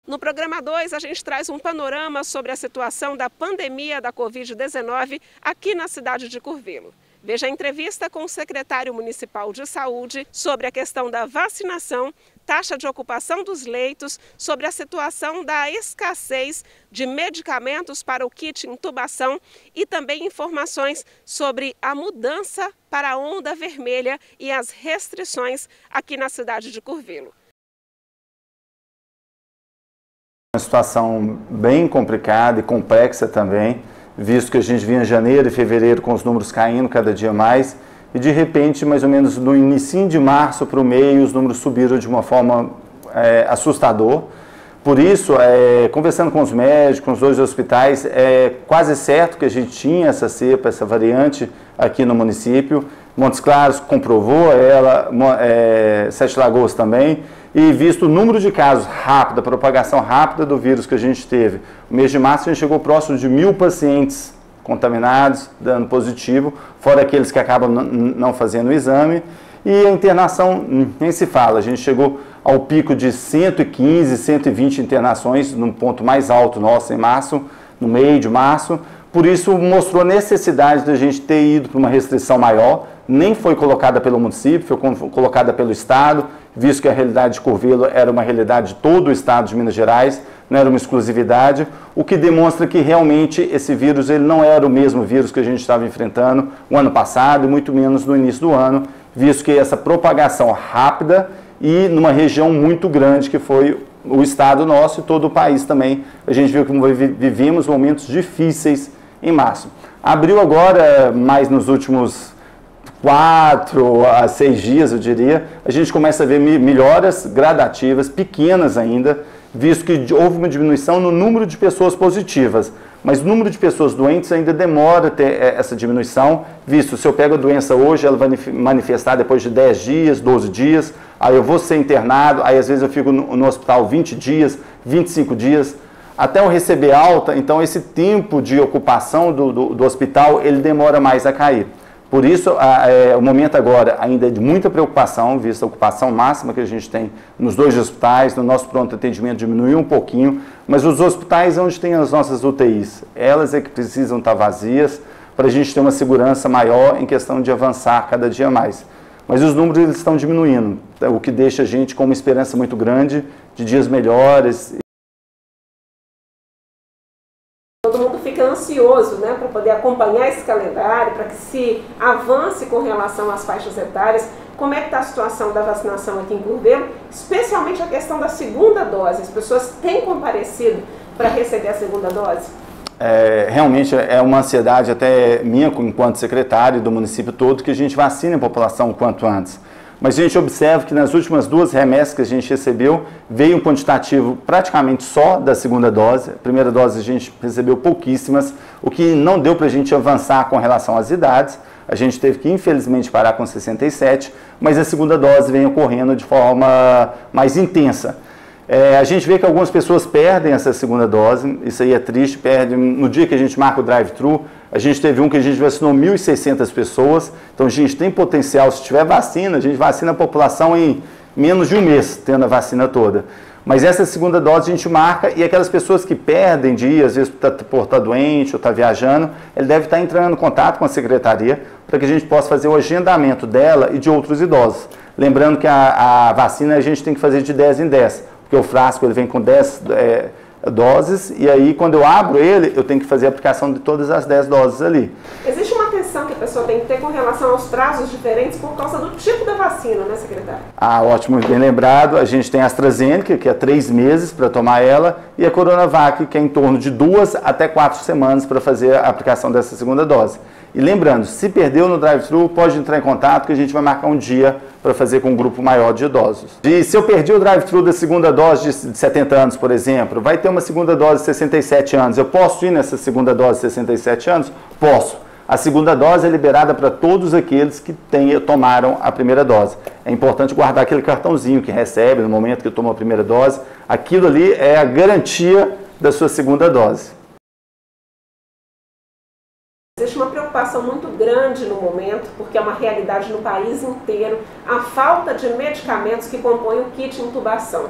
No programa 2, a gente traz um panorama sobre a situação da pandemia da Covid-19 aqui na cidade de Curvelo. Veja a entrevista com o secretário municipal de saúde sobre a questão da vacinação, taxa de ocupação dos leitos, sobre a situação da escassez de medicamentos para o kit intubação e também informações sobre a mudança para a onda vermelha e as restrições aqui na cidade de Curvelo. Uma situação bem complicada e complexa também, visto que a gente vinha em janeiro e fevereiro com os números caindo cada dia mais, e de repente, mais ou menos no início de março para o meio, os números subiram de uma forma assustadora. Por isso, conversando com os médicos, com os dois hospitais, é quase certo que a gente tinha essa cepa, essa variante aqui no município. Montes Claros comprovou ela, Sete Lagoas também, e visto o número de casos rápido, a propagação rápida do vírus que a gente teve, no mês de março a gente chegou próximo de 1.000 pacientes contaminados, dando positivo, fora aqueles que acabam não fazendo o exame, e a internação nem se fala, a gente chegou ao pico de 115, 120 internações, no ponto mais alto nosso em março, no meio de março. Por isso mostrou a necessidade da gente ter ido para uma restrição maior, nem foi colocada pelo município, foi colocada pelo Estado, visto que a realidade de Curvelo era uma realidade de todo o Estado de Minas Gerais, não era uma exclusividade, o que demonstra que realmente esse vírus ele não era o mesmo vírus que a gente estava enfrentando o ano passado e muito menos no início do ano, visto que essa propagação rápida e numa região muito grande que foi o Estado nosso e todo o país também. A gente viu que vivemos momentos difíceis em março. Abril agora, mais nos últimos 4 a 6 dias, eu diria, a gente começa a ver melhoras gradativas, pequenas ainda, visto que houve uma diminuição no número de pessoas positivas, mas o número de pessoas doentes ainda demora a ter essa diminuição, visto se eu pego a doença hoje, ela vai manifestar depois de 10 dias, 12 dias, aí eu vou ser internado, aí às vezes eu fico no hospital 20 dias, 25 dias, até eu receber alta, então esse tempo de ocupação do hospital, ele demora mais a cair. Por isso, o momento agora ainda é de muita preocupação, visto a ocupação máxima que a gente tem nos 2 hospitais, no nosso pronto atendimento diminuiu um pouquinho, mas os hospitais onde tem as nossas UTIs, elas é que precisam estar vazias para a gente ter uma segurança maior em questão de avançar cada dia mais. Mas os números eles estão diminuindo, o que deixa a gente com uma esperança muito grande de dias melhores. Todo mundo fica ansioso, né, para poder acompanhar esse calendário, para que se avance com relação às faixas etárias. Como é que está a situação da vacinação aqui em Curvelo, especialmente a questão da segunda dose? As pessoas têm comparecido para receber a segunda dose? Realmente é uma ansiedade até minha, enquanto secretário do município todo, que a gente vacine a população o quanto antes. Mas a gente observa que nas últimas 2 remessas que a gente recebeu, veio um quantitativo praticamente só da segunda dose. A primeira dose a gente recebeu pouquíssimas, o que não deu para a gente avançar com relação às idades. A gente teve que, infelizmente, parar com 67, mas a segunda dose vem ocorrendo de forma mais intensa. A gente vê que algumas pessoas perdem essa segunda dose, isso aí é triste, perdem. No dia que a gente marca o drive-thru, a gente teve um que a gente vacinou 1.600 pessoas, então a gente tem potencial, se tiver vacina, a gente vacina a população em menos de um mês, tendo a vacina toda. Mas essa segunda dose a gente marca e aquelas pessoas que perdem de ir, às vezes por estar doente ou estar viajando, ele deve estar entrando em contato com a secretaria para que a gente possa fazer o agendamento dela e de outros idosos. Lembrando que a vacina a gente tem que fazer de 10 em 10. Porque o frasco ele vem com 10 doses e aí quando eu abro ele, eu tenho que fazer a aplicação de todas as 10 doses ali. Existe uma atenção que a pessoa tem que ter com relação aos prazos diferentes por causa do tipo da vacina, né, secretário? Ótimo, bem lembrado. A gente tem a AstraZeneca, que é 3 meses para tomar ela, e a Coronavac, que é em torno de 2 até 4 semanas para fazer a aplicação dessa segunda dose. E lembrando, se perdeu no drive-thru, pode entrar em contato que a gente vai marcar um dia para fazer com um grupo maior de idosos. E se eu perdi o drive-thru da segunda dose de 70 anos, por exemplo, vai ter uma segunda dose de 67 anos. Eu posso ir nessa segunda dose de 67 anos? Posso. A segunda dose é liberada para todos aqueles que tomaram a primeira dose. É importante guardar aquele cartãozinho que recebe no momento que tomou a primeira dose. Aquilo ali é a garantia da sua segunda dose. Existe uma preocupação muito grande no momento, porque é uma realidade no país inteiro, a falta de medicamentos que compõem o kit intubação.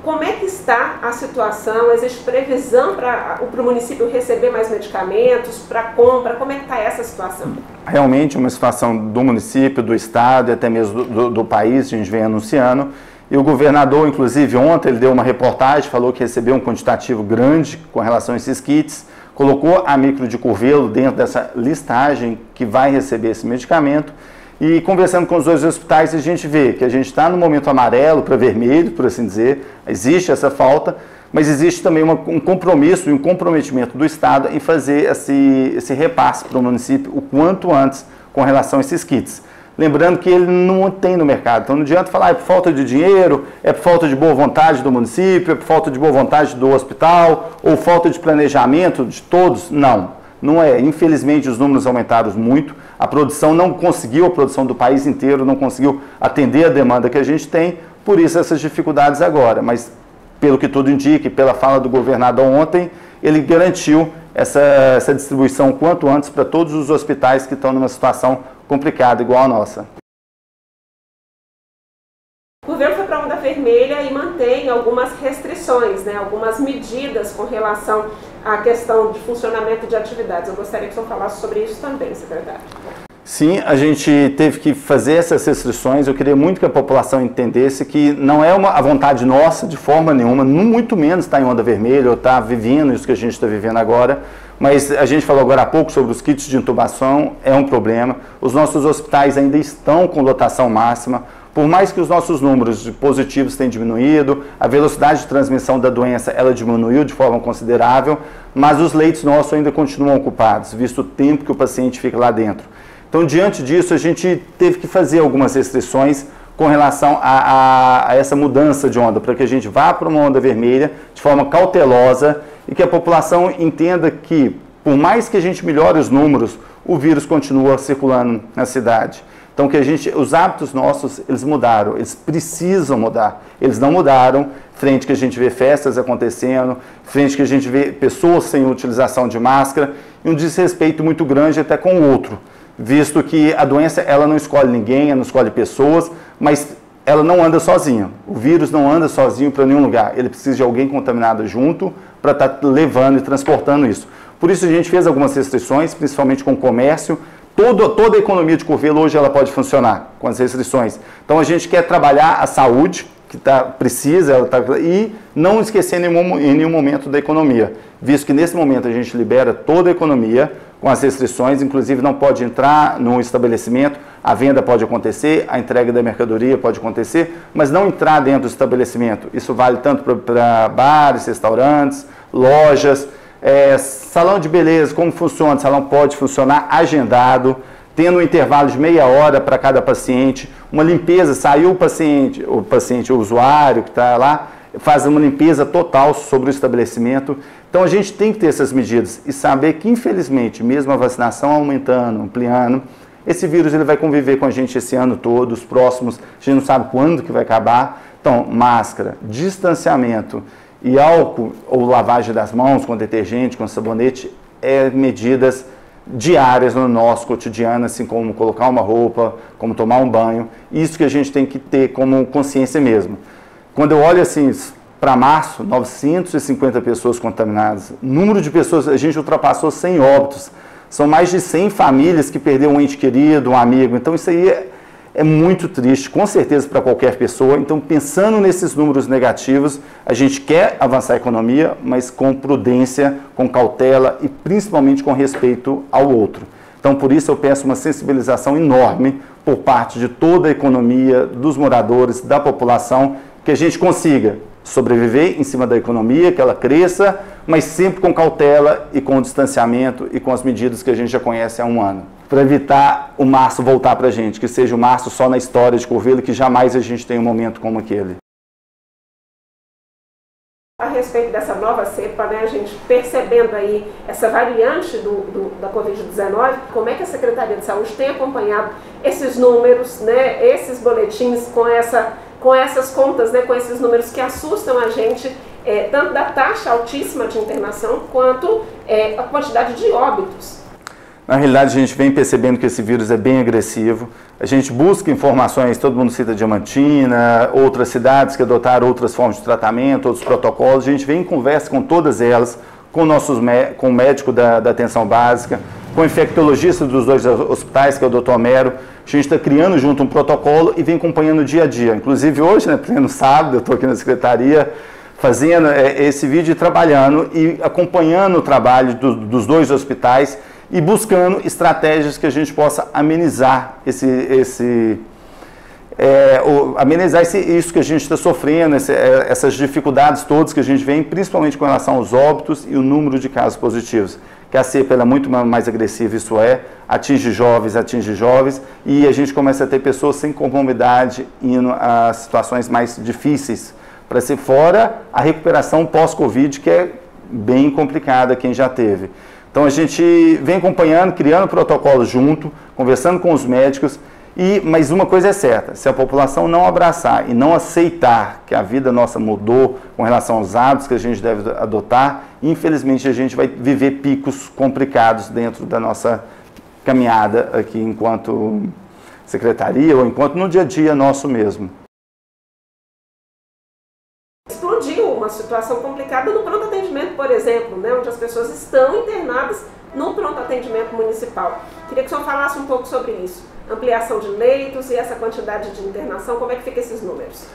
Como é que está a situação? Existe previsão para o município receber mais medicamentos, para compra? Como é que está essa situação? Realmente uma situação do município, do estado e até mesmo do país, a gente vem anunciando. E o governador, inclusive, ontem ele deu uma reportagem, falou que recebeu um quantitativo grande com relação a esses kits, colocou a Micro de Curvelo dentro dessa listagem que vai receber esse medicamento. E conversando com os dois hospitais, a gente vê que a gente está no momento amarelo para vermelho, por assim dizer, existe essa falta, mas existe também um compromisso e um comprometimento do Estado em fazer esse repasse para o município o quanto antes com relação a esses kits. Lembrando que ele não tem no mercado, então não adianta falar é por falta de dinheiro, é por falta de boa vontade do município, é por falta de boa vontade do hospital, ou falta de planejamento de todos, não. Não é, infelizmente os números aumentaram muito, a produção não conseguiu, a produção do país inteiro não conseguiu atender a demanda que a gente tem, por isso essas dificuldades agora, mas pelo que tudo indica e pela fala do governador ontem, ele garantiu essa distribuição quanto antes para todos os hospitais que estão numa situação complicada igual a nossa. O governo foi para a onda vermelha e mantém algumas restrições, né, algumas medidas com relação à questão de funcionamento de atividades. Eu gostaria que o senhor falasse sobre isso também, secretário. Sim, a gente teve que fazer essas restrições. Eu queria muito que a população entendesse que não é a vontade nossa, de forma nenhuma, muito menos estar em onda vermelha ou estar vivendo isso que a gente está vivendo agora. Mas a gente falou agora há pouco sobre os kits de intubação, é um problema. Os nossos hospitais ainda estão com lotação máxima. Por mais que os nossos números de positivos tenham diminuído, a velocidade de transmissão da doença ela diminuiu de forma considerável, mas os leitos nossos ainda continuam ocupados, visto o tempo que o paciente fica lá dentro. Então, diante disso, a gente teve que fazer algumas restrições com relação a essa mudança de onda, para que a gente vá para uma onda vermelha de forma cautelosa e que a população entenda que, por mais que a gente melhore os números, o vírus continua circulando na cidade. Então, os hábitos nossos, eles mudaram, eles precisam mudar. Eles não mudaram, frente que a gente vê festas acontecendo, frente que a gente vê pessoas sem utilização de máscara, e um desrespeito muito grande até com o outro, visto que a doença, ela não escolhe ninguém, ela não escolhe pessoas, mas ela não anda sozinha. O vírus não anda sozinho para nenhum lugar, ele precisa de alguém contaminado junto para estar levando e transportando isso. Por isso a gente fez algumas restrições, principalmente com o comércio. Toda a economia de Curvelo hoje ela pode funcionar com as restrições. Então a gente quer trabalhar a saúde, que precisa, e não esquecer em nenhum momento da economia, visto que nesse momento a gente libera toda a economia com as restrições, inclusive não pode entrar no estabelecimento, a venda pode acontecer, a entrega da mercadoria pode acontecer, mas não entrar dentro do estabelecimento. Isso vale tanto para bares, restaurantes, lojas, salão de beleza, como funciona? O salão pode funcionar agendado, tendo um intervalo de meia hora para cada paciente, uma limpeza, saiu o usuário que está lá, faz uma limpeza total sobre o estabelecimento. Então a gente tem que ter essas medidas e saber que, infelizmente, mesmo a vacinação aumentando, ampliando, esse vírus ele vai conviver com a gente esse ano todo, os próximos, a gente não sabe quando que vai acabar. Então, máscara, distanciamento e álcool ou lavagem das mãos com detergente, com sabonete, medidas diárias no nosso cotidiano, assim como colocar uma roupa, como tomar um banho. Isso que a gente tem que ter como consciência mesmo. Quando eu olho assim para março, 950 pessoas contaminadas, número de pessoas, a gente ultrapassou 100 óbitos. São mais de 100 famílias que perderam um ente querido, um amigo. Então isso aí é muito triste, com certeza, para qualquer pessoa. Então, pensando nesses números negativos, a gente quer avançar a economia, mas com prudência, com cautela e principalmente com respeito ao outro. Então, por isso eu peço uma sensibilização enorme por parte de toda a economia, dos moradores, da população, que a gente consiga sobreviver em cima da economia, que ela cresça, mas sempre com cautela e com distanciamento e com as medidas que a gente já conhece há um ano, para evitar o março voltar para a gente, que seja o março só na história de Curvelo, que jamais a gente tenha um momento como aquele. A respeito dessa nova cepa, né, a gente percebendo aí essa variante da Covid-19, como é que a Secretaria de Saúde tem acompanhado esses números, né, esses boletins com essas contas, né, com esses números que assustam a gente, tanto da taxa altíssima de internação, quanto a quantidade de óbitos? Na realidade, a gente vem percebendo que esse vírus é bem agressivo. A gente busca informações, todo mundo cita Diamantina, outras cidades que adotaram outras formas de tratamento, outros protocolos. A gente vem em conversa com todas elas, com o médico da atenção básica, com o infectologista dos 2 hospitais, que é o Dr. Homero. A gente está criando junto um protocolo e vem acompanhando dia a dia. Inclusive hoje, né, pleno sábado, eu estou aqui na secretaria, fazendo esse vídeo e trabalhando e acompanhando o trabalho dos 2 hospitais e buscando estratégias que a gente possa amenizar isso que a gente está sofrendo, essas dificuldades todas que a gente vem, principalmente com relação aos óbitos e o número de casos positivos. Que a cepa é muito mais agressiva, isso atinge jovens, e a gente começa a ter pessoas sem comorbidade indo a situações mais difíceis, para ser fora a recuperação pós-Covid, que é bem complicada quem já teve. Então a gente vem acompanhando, criando protocolos junto, conversando com os médicos, mas uma coisa é certa, se a população não abraçar e não aceitar que a vida nossa mudou com relação aos hábitos que a gente deve adotar, infelizmente a gente vai viver picos complicados dentro da nossa caminhada aqui enquanto secretaria ou enquanto no dia a dia nosso mesmo. Explodiu uma situação complicada no pronto atendimento, por exemplo, né, onde as pessoas estão internadas no pronto atendimento municipal. Queria que o senhor falasse um pouco sobre isso. Ampliação de leitos e essa quantidade de internação, como é que ficam esses números?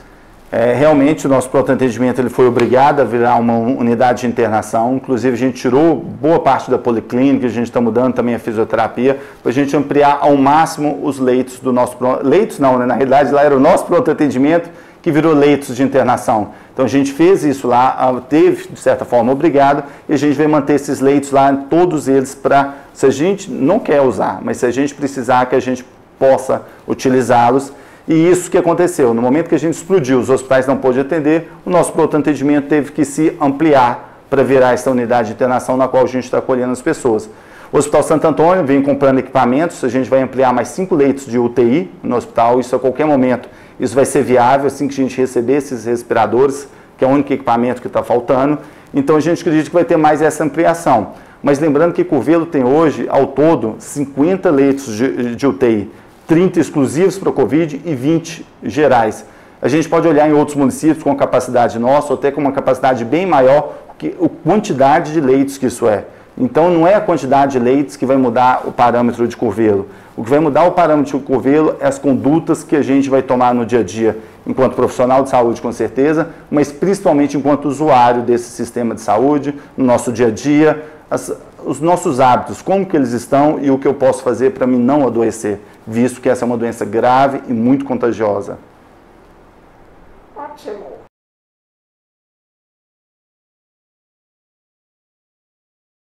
Realmente o nosso pronto atendimento ele foi obrigado a virar uma unidade de internação, inclusive a gente tirou boa parte da policlínica, a gente está mudando também a fisioterapia, para a gente ampliar ao máximo os leitos do nosso pronto... Leitos não, né? Na realidade lá era o nosso pronto atendimento que virou leitos de internação. Então a gente fez isso lá, teve de certa forma obrigado, e a gente vai manter esses leitos lá, todos eles, para, se a gente não quer usar, mas se a gente precisar, que a gente possa utilizá-los. E isso que aconteceu, no momento que a gente explodiu, os hospitais não pôde atender, o nosso pronto atendimento teve que se ampliar para virar essa unidade de internação na qual a gente está acolhendo as pessoas. O Hospital Santo Antônio vem comprando equipamentos, a gente vai ampliar mais 5 leitos de UTI no hospital, isso a qualquer momento, isso vai ser viável assim que a gente receber esses respiradores, que é o único equipamento que está faltando, então a gente acredita que vai ter mais essa ampliação. Mas lembrando que Curvelo tem hoje, ao todo, 50 leitos de UTI, 30 exclusivos para o Covid e 20 gerais. A gente pode olhar em outros municípios com capacidade nossa, ou até com uma capacidade bem maior, que a quantidade de leitos que isso é. Então, não é a quantidade de leitos que vai mudar o parâmetro de Curvelo. O que vai mudar o parâmetro de Curvelo é as condutas que a gente vai tomar no dia a dia, enquanto profissional de saúde, com certeza, mas principalmente enquanto usuário desse sistema de saúde, no nosso dia a dia, os nossos hábitos, como que eles estão e o que eu posso fazer para mim não adoecer, visto que essa é uma doença grave e muito contagiosa. Ótimo.